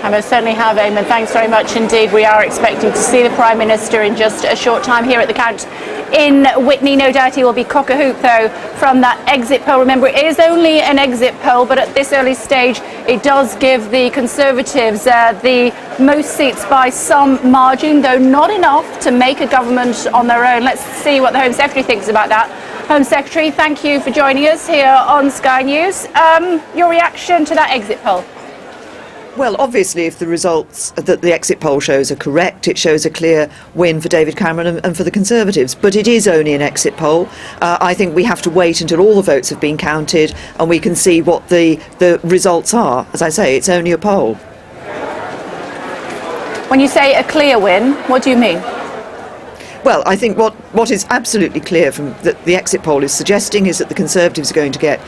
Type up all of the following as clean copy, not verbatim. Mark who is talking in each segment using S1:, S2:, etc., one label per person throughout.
S1: I most certainly have, Eamon. Thanks very much indeed. We are expecting to see the Prime Minister in just a short time here at the count in Witney. No doubt he will be cock-a-hoop, though, from that exit poll. Remember, it is only an exit poll, but at this early stage, it does give the Conservatives the most seats by some margin, though not enough to make a government on their own. Let's see what the Home Secretary thinks about that. Home Secretary, thank you for joining us here on Sky News. Your reaction to that exit poll?
S2: Well, obviously, if the results that the exit poll shows are correct, it shows a clear win for David Cameron and for the Conservatives. But it is only an exit poll. I think we have to wait until all the votes have been counted and we can see what the results are. As I say, it's only a poll.
S1: When you say a clear win, what do you mean?
S2: Well, I think what is absolutely clear from the exit poll is suggesting is that the Conservatives are going to get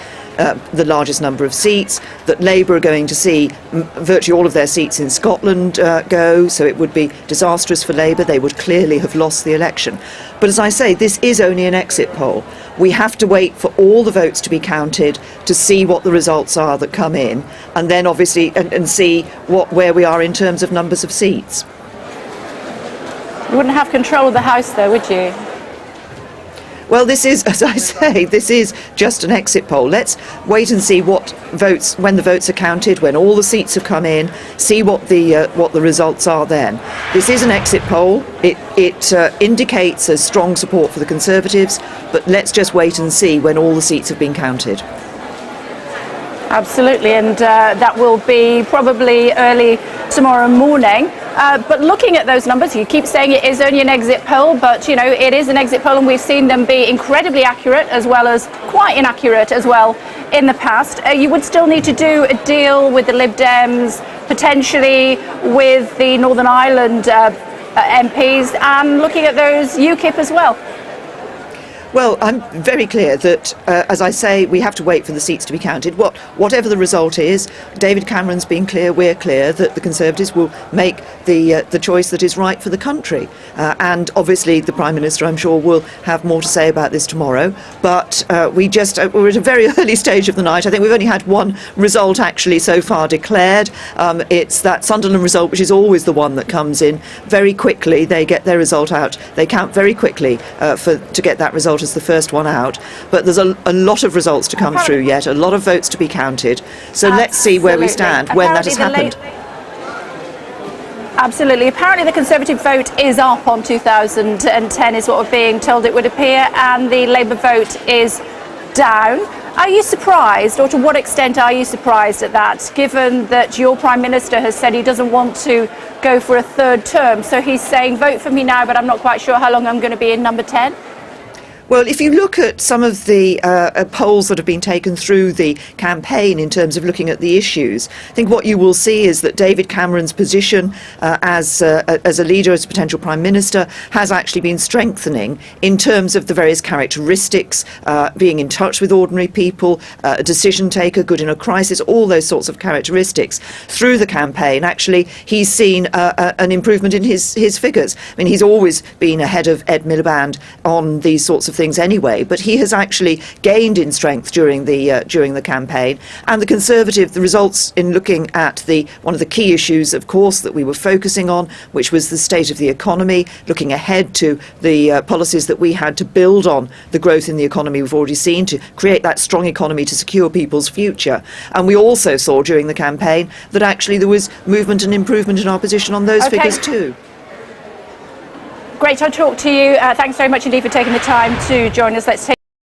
S2: the largest number of seats, that Labour are going to see virtually all of their seats in Scotland go, so it would be disastrous for Labour. They would clearly have lost the election. But as I say, this is only an exit poll. We have to wait for all the votes to be counted to see what the results are that come in, and then obviously and see where we are in terms of numbers of seats.
S1: You wouldn't have control of the House, though, would you?
S2: Well, this is, as I say, this is just an exit poll. Let's wait and see when the votes are counted, when all the seats have come in, see what the results are then. This is an exit poll. It indicates a strong support for the Conservatives, but let's just wait and see when all the seats have been counted.
S1: Absolutely, and that will be probably early tomorrow morning. But looking at those numbers, you keep saying it is only an exit poll, but you know it is an exit poll, and we've seen them be incredibly accurate as well as quite inaccurate as well in the past. You would still need to do a deal with the Lib Dems, potentially with the Northern Ireland MPs, and looking at those UKIP as well.
S2: Well, I'm very clear that, as I say, we have to wait for the seats to be counted. Whatever the result is, David Cameron's been clear, we're clear, that the Conservatives will make the choice that is right for the country. And obviously the Prime Minister, I'm sure, will have more to say about this tomorrow. But we're at a very early stage of the night. I think we've only had one result actually so far declared. It's that Sunderland result, which is always the one that comes in very quickly. They get their result out. They count very quickly to get that result as the first one out, but there's a lot of results to come through yet, a lot of votes to be counted, so let's see where we stand when that has happened.
S1: Absolutely. Apparently the Conservative vote is up on 2010 is what we're being told it would appear, and the Labour vote is down. Are you surprised, or to what extent are you surprised at that, given that your Prime Minister has said he doesn't want to go for a third term, so he's saying vote for me now but I'm not quite sure how long I'm going to be in number 10?
S2: Well, if you look at some of the polls that have been taken through the campaign in terms of looking at the issues, I think what you will see is that David Cameron's position as a leader, as a potential Prime Minister, has actually been strengthening in terms of the various characteristics, being in touch with ordinary people, a decision taker, good in a crisis, all those sorts of characteristics. Through the campaign, actually, he's seen an improvement in his figures. I mean, he's always been ahead of Ed Miliband on these sorts of things anyway, but he has actually gained in strength during the campaign. And the results in looking at one of the key issues, of course, that we were focusing on, which was the state of the economy, looking ahead to the policies that we had to build on the growth in the economy we've already seen, to create that strong economy to secure people's future. And we also saw during the campaign that actually there was movement and improvement in our position on those figures too.
S1: Great to talk to you. Thanks very much indeed for taking the time to join us. Let's take